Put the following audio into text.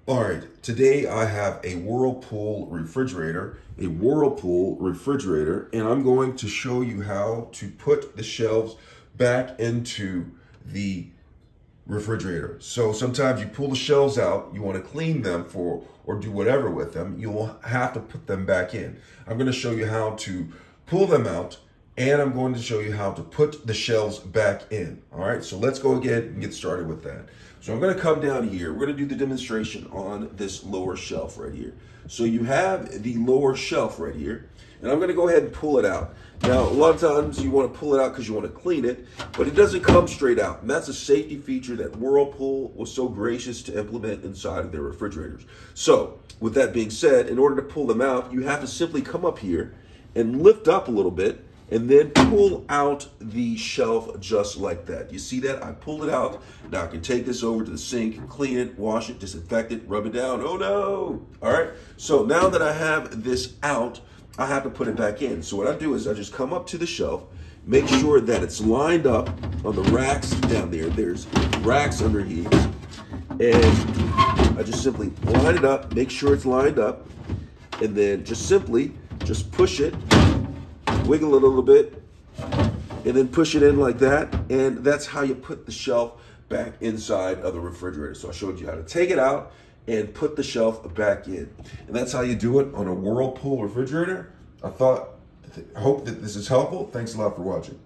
All right, today I have a Whirlpool refrigerator, and I'm going to show you how to put the shelves back into the refrigerator. So sometimes you pull the shelves out, you want to clean them or do whatever with them, you'll have to put them back in. I'm going to show you how to pull them out, and I'm going to show you how to put the shelves back in. All right, so let's go again and get started with that. So I'm going to come down here. We're going to do the demonstration on this lower shelf right here. So you have the lower shelf right here, and I'm going to go ahead and pull it out. Now, a lot of times you want to pull it out because you want to clean it, but it doesn't come straight out. And that's a safety feature that Whirlpool was so gracious to implement inside of their refrigerators. So with that being said, in order to pull them out, you have to simply come up here and lift up a little bit and then pull out the shelf just like that. You see that? I pulled it out. Now I can take this over to the sink, clean it, wash it, disinfect it, rub it down. Oh no! All right, so now that I have this out, I have to put it back in. So what I do is I just come up to the shelf, make sure that it's lined up on the racks down there. There's racks underneath, and I just simply line it up, make sure it's lined up, and then just simply push it, wiggle it a little bit, and then push it in like that, and that's how you put the shelf back inside of the refrigerator. So I showed you how to take it out and put the shelf back in, and that's how you do it on a Whirlpool refrigerator. I hope that this is helpful. Thanks a lot for watching.